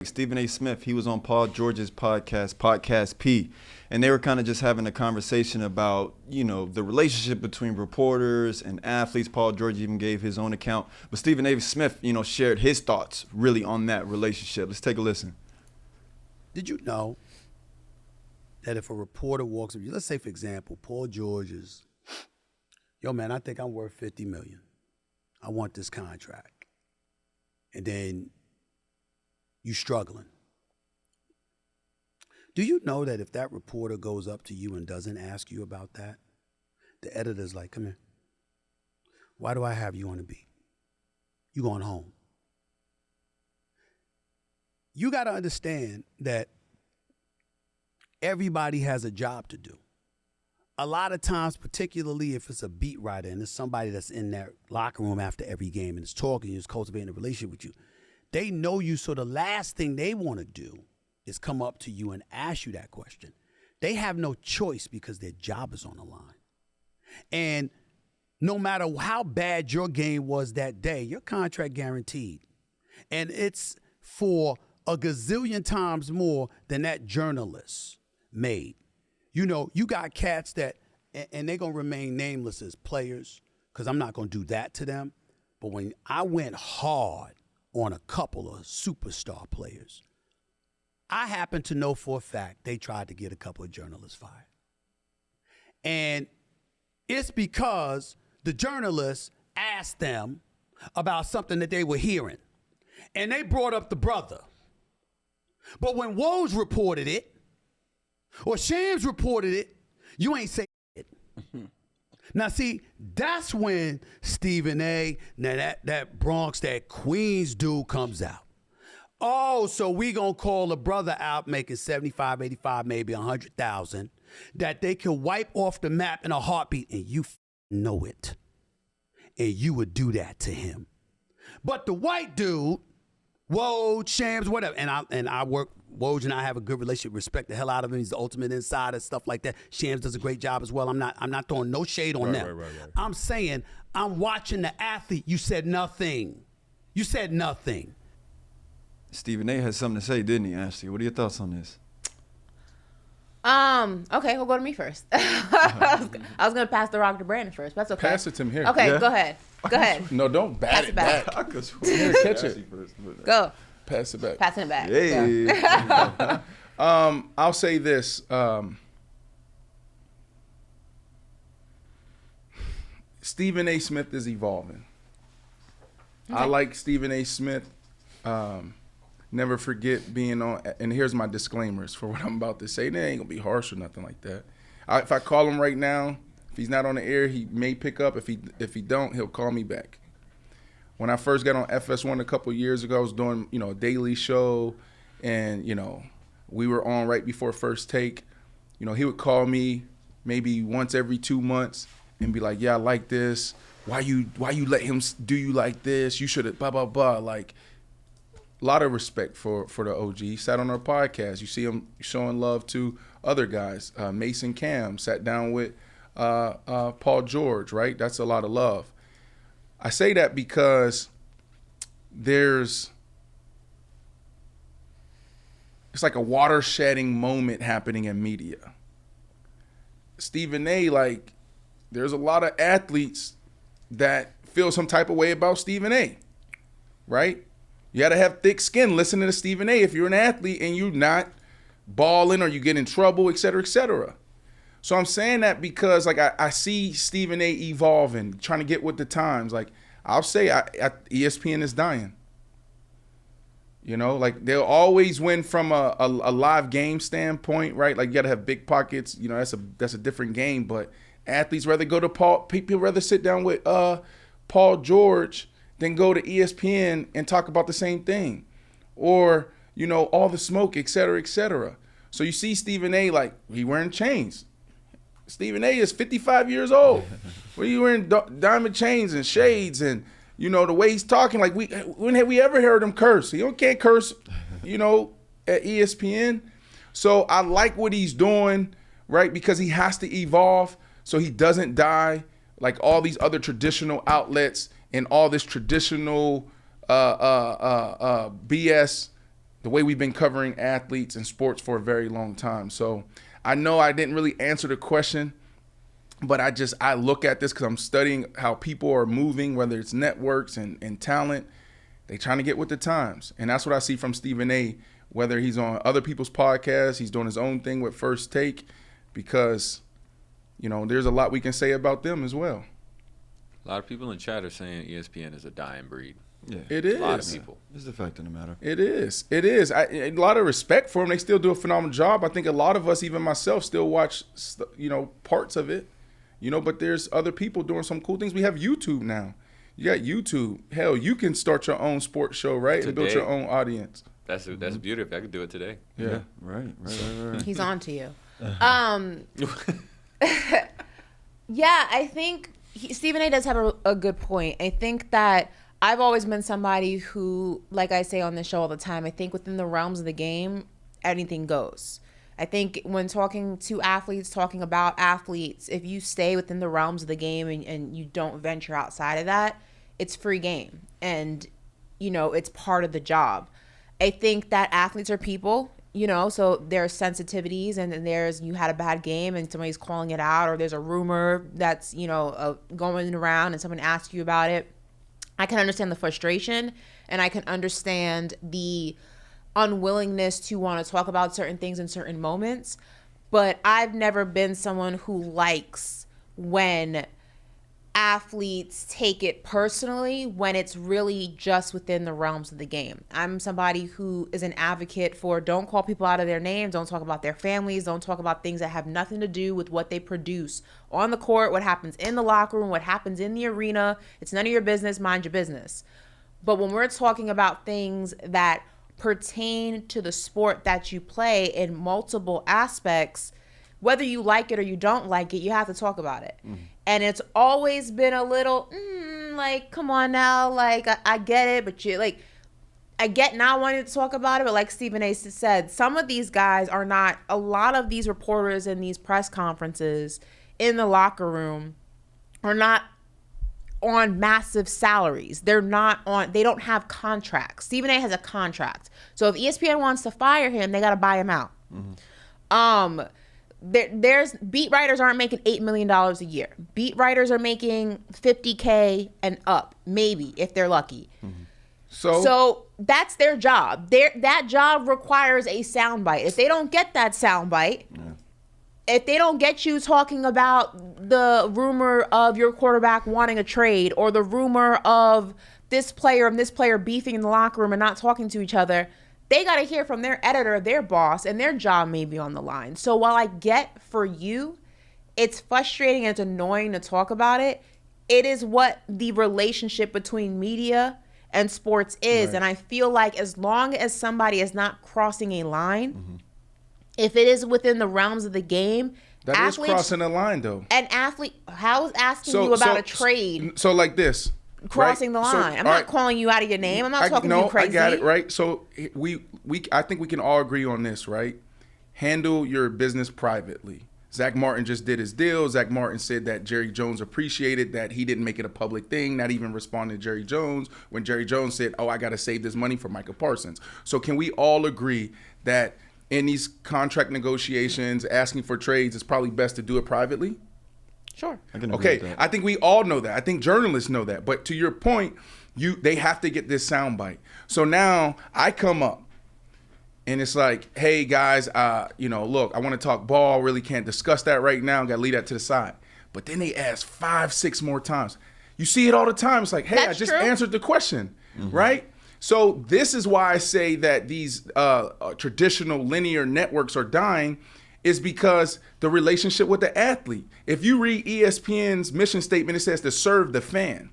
Stephen A. Smith, he was on Paul George's podcast P, and they were kind of just having a conversation about, the relationship between reporters and athletes. Paul George even gave his own account, but Stephen A. Smith, shared his thoughts really on that relationship. Let's take a listen. Did you know that if a reporter walks up, let's say, for example, Paul George is, yo, man, I think I'm worth $50 million. I want this contract. And then you struggling. Do you know that if that reporter goes up to you and doesn't ask you about that, the editor's like, come here. Why do I have you on the beat? You going home. You got to understand that everybody has a job to do. A lot of times, particularly if it's a beat writer and it's somebody that's in that locker room after every game and is talking, is cultivating a relationship with you, they know you, so the last thing they want to do is come up to you and ask you that question. They have no choice because their job is on the line. And no matter how bad your game was that day, your contract guaranteed. And it's for a gazillion times more than that journalist made. You got cats that, and they're going to remain nameless as players because I'm not going to do that to them. But when I went hard on a couple of superstar players, I happen to know for a fact they tried to get a couple of journalists fired. And it's because the journalists asked them about something that they were hearing. And they brought up the brother. But when Woj reported it, or Shams reported it, you ain't say it. Now, see, that's when Stephen A., now that Bronx, that Queens dude comes out. Oh, so we going to call a brother out making 75, 85, maybe 100,000, that they can wipe off the map in a heartbeat, and you know it. And you would do that to him. But the white dude, Woj, Shams, whatever, and I work, Woj and I have a good relationship, respect the hell out of him. He's the ultimate insider, stuff like that. Shams does a great job as well. I'm not throwing no shade on them. Right. I'm saying, I'm watching the athlete. You said nothing. You said nothing. Stephen A. has something to say, didn't he, Ashley? What are your thoughts on this? Okay, we'll go to me first. I was going to pass the rock to Brandon first, but that's okay. Pass it to him here. Okay, Go ahead. Go ahead. No, don't bat it back. Here, catch it. Go. Pass it back. Passing it back. Hey. I'll say this. Stephen A. Smith is evolving. Okay. I like Stephen A. Smith. Never forget being on, and here's my disclaimers for what I'm about to say. They ain't gonna be harsh or nothing like that. If I call him right now, if he's not on the air, he may pick up. If he don't, he'll call me back. When I first got on FS1 a couple years ago, I was doing, a daily show, and, we were on right before First Take. He would call me maybe once every 2 months and be like, yeah, I like this. Why you let him do you like this? You should have blah, blah, blah. Like, a lot of respect for the OG. He sat on our podcast. You see him showing love to other guys. Mason Cam sat down with Paul George, right? That's a lot of love. I say that because it's like a water-shedding moment happening in media. Stephen A., there's a lot of athletes that feel some type of way about Stephen A., right? You got to have thick skin listening to Stephen A. if you're an athlete and you're not balling or you get in trouble, et cetera, et cetera. So I'm saying that because I see Stephen A. evolving, trying to get with the times. I'll say ESPN is dying. They'll always win from a live game standpoint, right? You got to have big pockets. That's a different game. But athletes rather go to people rather sit down with Paul George than go to ESPN and talk about the same thing, or all the smoke, et cetera, et cetera. So you see Stephen A. He wearing chains. Stephen A. is 55 years old. What are you wearing diamond chains and shades and, the way he's talking, when have we ever heard him curse? He can't curse, at ESPN. So I like what he's doing, right? Because he has to evolve so he doesn't die like all these other traditional outlets and all this traditional BS the way we've been covering athletes and sports for a very long time. So I know I didn't really answer the question, but I look at this because I'm studying how people are moving, whether it's networks and talent. They trying to get with the times. And that's what I see from Stephen A., whether he's on other people's podcasts, he's doing his own thing with First Take, because, there's a lot we can say about them as well. A lot of people in chat are saying ESPN is a dying breed. Yeah, it is. A lot of people. It's the fact of the matter. It is. A lot of respect for them. They still do a phenomenal job. I think a lot of us, even myself, still watch, parts of it. But there's other people doing some cool things. We have YouTube now. You got YouTube. Hell, you can start your own sports show, right? And build your own audience. That's beautiful. I could do it today. Yeah. Right. He's on to you. Yeah, I think Stephen A. does have a good point. I think that I've always been somebody who, like I say on the show all the time, I think within the realms of the game, anything goes. I think when talking to athletes, talking about athletes, if you stay within the realms of the game and you don't venture outside of that, it's free game. And, it's part of the job. I think that athletes are people, so there's sensitivities and then there's you had a bad game and somebody's calling it out, or there's a rumor that's, going around and someone asks you about it. I can understand the frustration and I can understand the unwillingness to want to talk about certain things in certain moments, but I've never been someone who likes when athletes take it personally when it's really just within the realms of the game. I'm somebody who is an advocate for don't call people out of their names, don't talk about their families, don't talk about things that have nothing to do with what they produce on the court, what happens in the locker room, what happens in the arena. It's none of your business, mind your business. But when we're talking about things that pertain to the sport that you play in multiple aspects, whether you like it or you don't like it, you have to talk about it. Mm-hmm. And it's always been a little, come on now, I get it, but I get not wanting to talk about it, but like Stephen A. said, some of these guys are not, a lot of these reporters in these press conferences in the locker room are not on massive salaries. They don't have contracts. Stephen A. has a contract. So if ESPN wants to fire him, they got to buy him out. Mm-hmm. There's beat writers aren't making $8 million a year. Beat writers are making $50K and up, maybe if they're lucky. Mm-hmm. So that's their job. That job requires a soundbite. If they don't get that soundbite, if they don't get you talking about the rumor of your quarterback wanting a trade or the rumor of this player and this player beefing in the locker room and not talking to each other, they got to hear from their editor, their boss, and their job may be on the line. So while I get for you, it's frustrating and it's annoying to talk about it. It is what the relationship between media and sports is. Right. And I feel like as long as somebody is not crossing a line, mm-hmm. if it is within the realms of the game, that athletes, is crossing a line though. An athlete, how is asking you about a trade? So like this. Crossing the line. I'm not calling you out of your name. I'm not talking to you crazy. I got it, right? So I think we can all agree on this, right? Handle your business privately. Zach Martin just did his deal. Zach Martin said that Jerry Jones appreciated that he didn't make it a public thing, not even responding to Jerry Jones when Jerry Jones said, I got to save this money for Micah Parsons. So can we all agree that in these contract negotiations, asking for trades, it's probably best to do it privately? Sure. Okay, I think we all know that. I think journalists know that. But to your point, they have to get this soundbite. So now I come up and it's like, hey guys, look, I want to talk ball. Really can't discuss that right now. Got to leave that to the side. But then they ask 5-6 more times. You see it all the time. It's like, hey, I just answered the question, mm-hmm. right? So this is why I say that these traditional linear networks are dying. Is because the relationship with the athlete. If you read ESPN's mission statement, it says to serve the fan.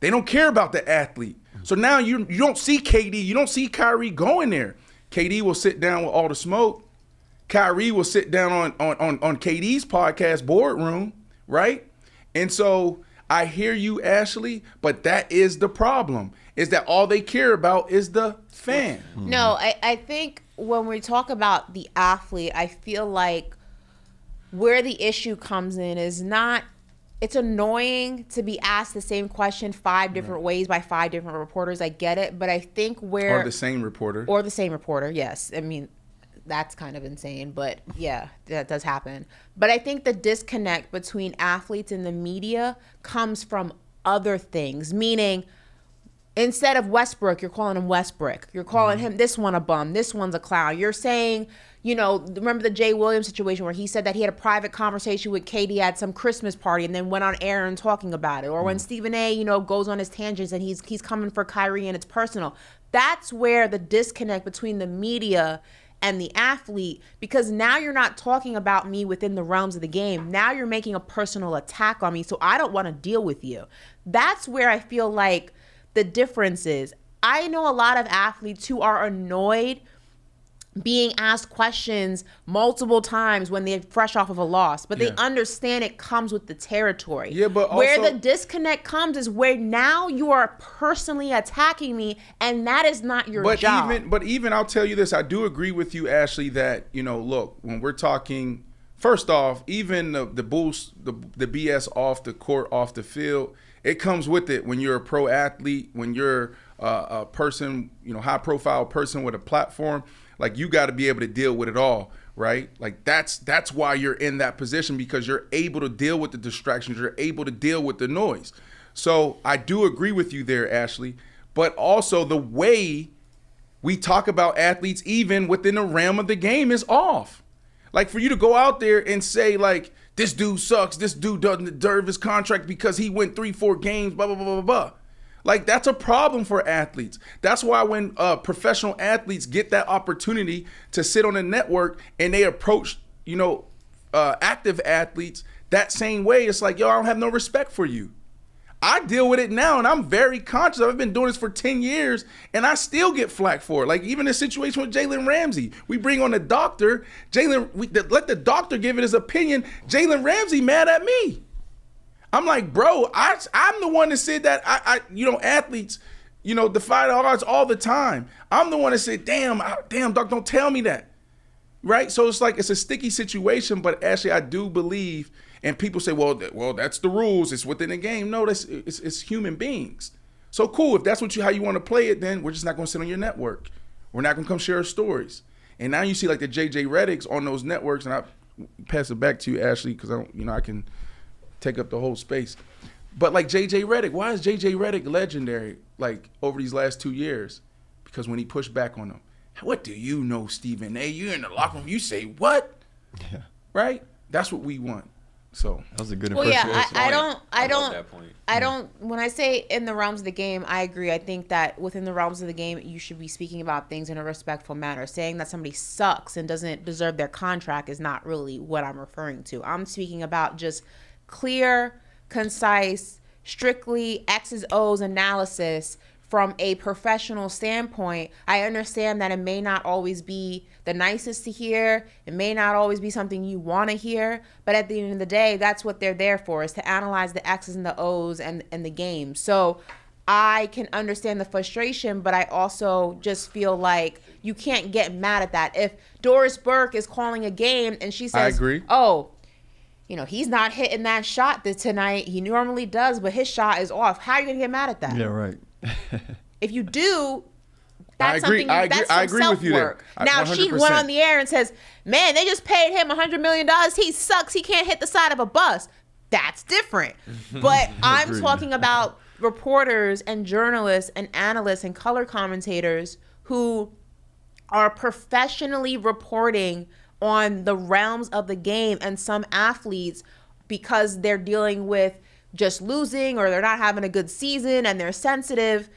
They don't care about the athlete. So now you don't see KD, you don't see Kyrie going there. KD will sit down with all the smoke. Kyrie will sit down on KD's podcast boardroom, right? And so I hear you, Ashley, but that is the problem, is that all they care about is the fan. No, I think when we talk about the athlete, I feel like where the issue comes in is it's annoying to be asked the same question 5 different ways by 5 different reporters. I get it, but I think Or the same reporter. Yes. I mean, that's kind of insane, but yeah, that does happen. But I think the disconnect between athletes and the media comes from other things, meaning instead of Westbrook, you're calling him Westbrook. You're calling him this one a bum. This one's a clown. You're saying, remember the Jay Williams situation where he said that he had a private conversation with Katie at some Christmas party and then went on air and talking about it. Or when Stephen A, goes on his tangents and he's coming for Kyrie and it's personal. That's where the disconnect between the media and the athlete, because now you're not talking about me within the realms of the game. Now you're making a personal attack on me, so I don't want to deal with you. That's where I feel like the difference is. I know a lot of athletes who are annoyed being asked questions multiple times when they're fresh off of a loss, but they understand it comes with the territory. Yeah, but where also, the disconnect comes is where now you are personally attacking me, and that is not your job. But even I'll tell you this, I do agree with you, Ashley, that look, when we're talking, first off, even the boost, the BS off the court, off the field, it comes with it when you're a pro athlete, when you're a person, high profile person with a platform. Like, you got to be able to deal with it all, right? Like, that's why you're in that position, because you're able to deal with the distractions. You're able to deal with the noise. So I do agree with you there, Ashley. But also the way we talk about athletes, even within the realm of the game, is off. Like, for you to go out there and say, like, this dude sucks, this dude doesn't deserve his contract because he went 3-4 games, blah, blah, blah, blah, blah. Like, that's a problem for athletes. That's why when professional athletes get that opportunity to sit on a network and they approach, active athletes that same way, it's like, yo, I don't have no respect for you. I deal with it now, and I'm very conscious. I've been doing this for 10 years, and I still get flack for it. Like, even the situation with Jalen Ramsey. We bring on the doctor. Let the doctor give it his opinion. Jalen Ramsey mad at me. I'm like, bro, I'm the one that said that athletes, defy the odds all the time. I'm the one that said, damn, doc, don't tell me that. Right? So it's like, it's a sticky situation, but actually I do believe, and people say, well, that's the rules. It's within the game. No, it's human beings. So cool. If that's how you want to play it, then we're just not going to sit on your network. We're not going to come share our stories. And now you see like the JJ Reddick's on those networks, and I pass it back to you, Ashley, because I can take up the whole space. But like JJ Redick, why is JJ Redick legendary like over these last 2 years? Because when he pushed back on them, what do you know, Stephen A? You're in the locker room, you say what? Yeah. Right? That's what we want. So that was a good impression. Well, yeah, I don't. When I say in the realms of the game, I agree. I think that within the realms of the game, you should be speaking about things in a respectful manner. Saying that somebody sucks and doesn't deserve their contract is not really what I'm referring to. I'm speaking about just clear, concise, strictly X's O's analysis from a professional standpoint. I understand that it may not always be the nicest to hear. It may not always be something you want to hear. But at the end of the day, that's what they're there for, is to analyze the X's and the O's and the game. So I can understand the frustration, but I also just feel like you can't get mad at that. If Doris Burke is calling a game and she says, I agree. Oh, he's not hitting that shot tonight. He normally does, but his shot is off. How are you going to get mad at that? Yeah, right. If you do, that's I agree. something, that's I agree with you there. Now, she went on the air and says, man, they just paid him $100 million. He sucks. He can't hit the side of a bus. That's different. But I'm talking about reporters and journalists and analysts and color commentators who are professionally reporting on the realms of the game, and some athletes, because they're dealing with just losing or they're not having a good season and they're sensitive,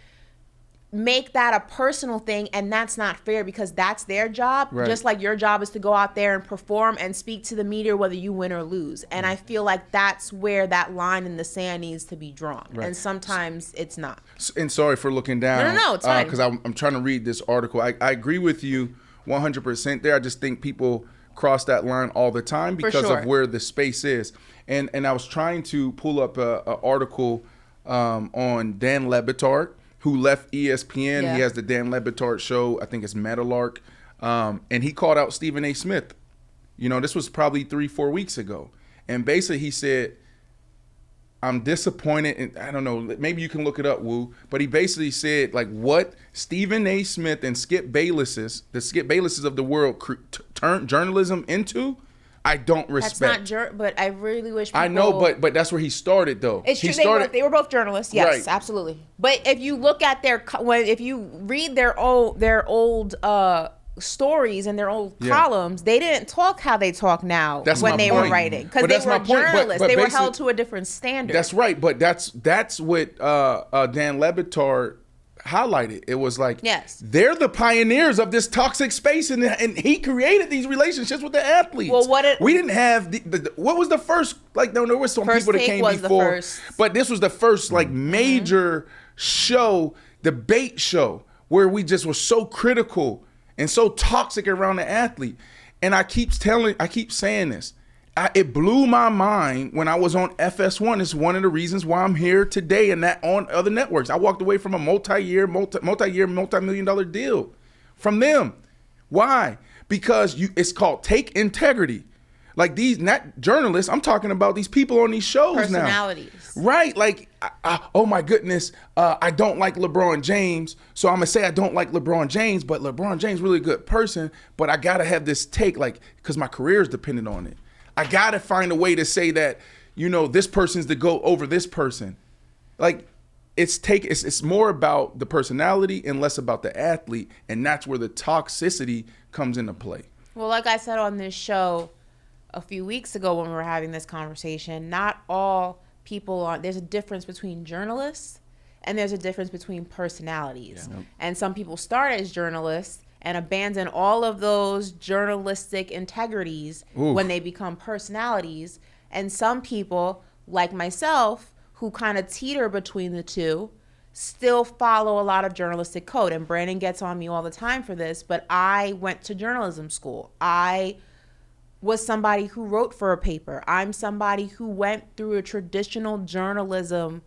make that a personal thing, and that's not fair because that's their job. Right. Just like your job is to go out there and perform and speak to the media whether you win or lose. And I feel like that's where that line in the sand needs to be drawn. Right. And sometimes it's not. And sorry for looking down. No, it's fine. Because I'm trying to read this article. I agree with you 100% there. I just think people cross that line all the time because of where the space is. And I was trying to pull up an article on Dan Le Batard, who left ESPN. Yeah. He has the Dan Le Batard show. I think it's Metalark. And he called out Stephen A. Smith. This was probably 3-4 weeks ago. And basically he said, I'm disappointed, and I don't know, maybe you can look it up, Woo, but he basically said, like, what Stephen A. Smith and Skip Baylesses, the Skip Baylesses of the world, turned journalism into, I don't respect. That's not but I really wish people... I know, but that's where he started, though. It's true. They were both journalists. Yes, right. Absolutely. But if you look at if you read their old stories and their old columns, they didn't talk how they talk now when they were writing, because they were journalists. They were held to a different standard. That's right, but that's what Dan Le Batard highlighted. It was like, yes, they're the pioneers of this toxic space, and he created these relationships with the athletes. Well, we didn't have what was the first, like, no, there was some people that came before, but this was the first like major show, debate show, where we just were so critical and so toxic around the athlete. And I keep saying this. It blew my mind when I was on FS1. It's one of the reasons why I'm here today and that on other networks. I walked away from a multi-million dollar deal from them. Why? Because it's called Take Integrity. Like, these, not journalists, I'm talking about these people on these shows now. Personalities. Right. Like, oh my goodness, I don't like LeBron James, so I'm going to say I don't like LeBron James, but LeBron James really a good person, but I got to have this take, like, because my career is dependent on it. I got to find a way to say that, this person's the GOAT over this person. Like, it's more about the personality and less about the athlete, and that's where the toxicity comes into play. Well, like I said on this show a few weeks ago when we were having this conversation, not all people there's a difference between journalists and there's a difference between personalities. Yeah. And some people start as journalists and abandon all of those journalistic integrities when they become personalities. And some people, like myself, who kind of teeter between the two, still follow a lot of journalistic code. And Brandon gets on me all the time for this, but I went to journalism school. I was somebody who wrote for a paper. I'm somebody who went through a traditional journalism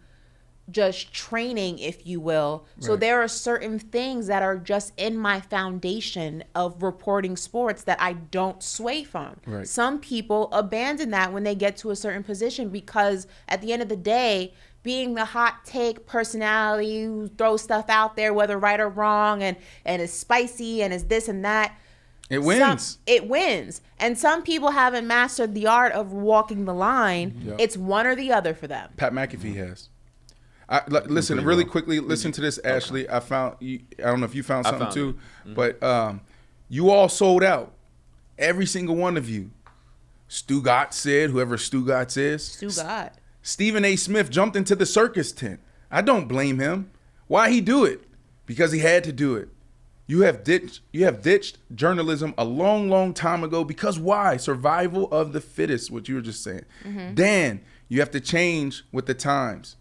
just training, if you will. Right. So there are certain things that are just in my foundation of reporting sports that I don't sway from. Right. Some people abandon that when they get to a certain position because at the end of the day, being the hot take personality who throws stuff out there, whether right or wrong, and is spicy and is this and that, it wins. It wins. And some people haven't mastered the art of walking the line. Yep. It's one or the other for them. Pat McAfee has. Listen, really quickly, listen to this, Ashley. I found, I don't know if you found something too, but you all sold out. Every single one of you. Stugotz said, whoever Stugotz is. Stugotz. Stephen A. Smith jumped into the circus tent. I don't blame him. Why he do it? Because he had to do it. You have ditched journalism a long, long time ago because why? Survival of the fittest, what you were just saying. Mm-hmm. Dan, you have to change with the times.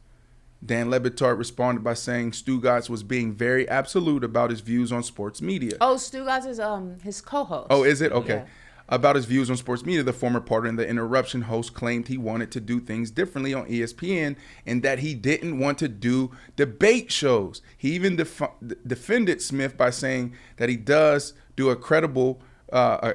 Dan Le Batard responded by saying Stugotz was being very absolute about his views on sports media. Oh, Stugotz is his co-host. Oh, is it? Okay. Yeah. About his views on sports media, the former partner in the Interruption host claimed he wanted to do things differently on ESPN and that he didn't want to do debate shows. He even defended Smith by saying that he does do an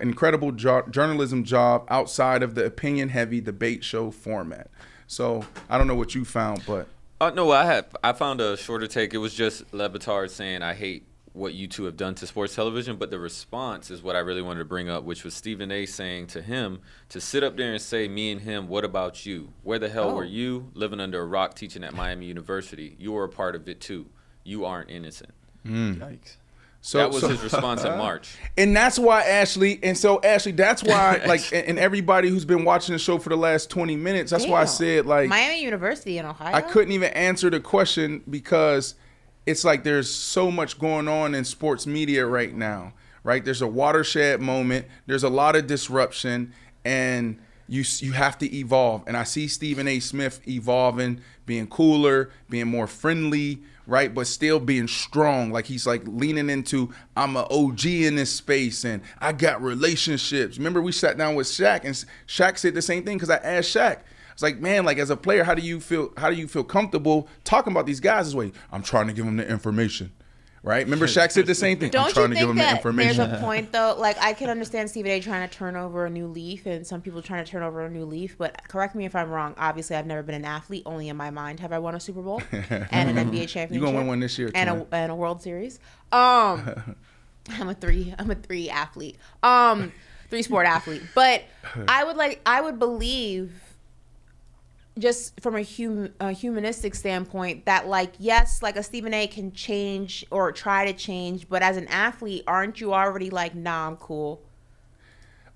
incredible journalism job outside of the opinion-heavy debate show format. So I don't know what you found, but... No, I found a shorter take. It was just Le Batard saying, I hate what you two have done to sports television, but the response is what I really wanted to bring up, which was Stephen A. saying to him to sit up there and say, me and him, what about you? Where the hell were you living under a rock teaching at Miami University? You were a part of it too. You aren't innocent. Yikes. So that was his response in March. And that's why, Ashley, that's why, like, and everybody who's been watching the show for the last 20 minutes, that's why I said, like, Miami University in Ohio. I couldn't even answer the question because it's like there's so much going on in sports media right now, right? There's a watershed moment. There's a lot of disruption, and you have to evolve. And I see Stephen A. Smith evolving, being cooler, being more friendly, right? But still being strong. Like he's like leaning into, I'm an OG in this space, and I got relationships. Remember we sat down with Shaq, and Shaq said the same thing because I asked Shaq. It's like, man, like as a player, how do you feel comfortable talking about these guys this way? I'm trying to give them the information, right? Remember Shaq said the same thing. I'm Don't trying you to give think him the that information. there's a point though? Like I can understand Stephen A. trying to turn over a new leaf, and some people trying to turn over a new leaf. But correct me if I'm wrong. Obviously, I've never been an athlete. Only in my mind have I won a Super Bowl and an NBA championship. You're gonna win one this year, and a World Series. I'm a three athlete. 3-sport athlete. But I would believe, just from a humanistic standpoint, that like yes, like a Stephen A. can change or try to change, but as an athlete, aren't you already like, nah, I'm cool?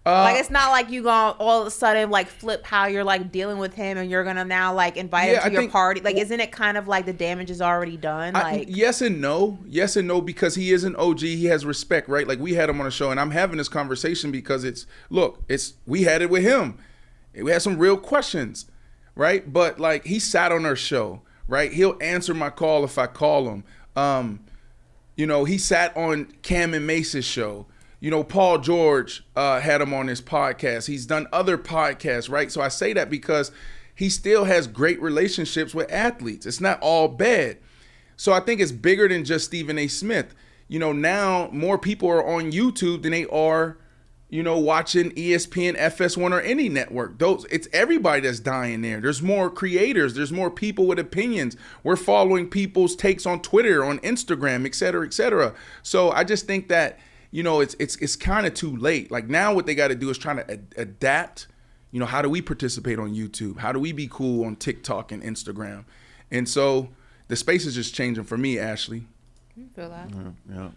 Like it's not like you gonna all of a sudden like flip how you're like dealing with him, and you're gonna now like invite him to your party. Like, isn't it kind of like the damage is already done? Like yes and no, because he is an OG. He has respect, right? Like we had him on the show, and I'm having this conversation because we had it with him. We had some real questions. Right, but like he sat on our show, right? He'll answer my call if I call him. He sat on Cam and Mace's show. Paul George had him on his podcast. He's done other podcasts, right? So I say that because he still has great relationships with athletes. It's not all bad. So I think it's bigger than just Stephen A. Smith. Now more people are on YouTube than they are watching ESPN, FS1, or any network. It's everybody that's dying there. There's more creators. There's more people with opinions. We're following people's takes on Twitter, on Instagram, et cetera, et cetera. So I just think that, it's kind of too late. Like now what they got to do is trying to adapt. How do we participate on YouTube? How do we be cool on TikTok and Instagram? And so the space is just changing for me, Ashley. I feel that. Yeah.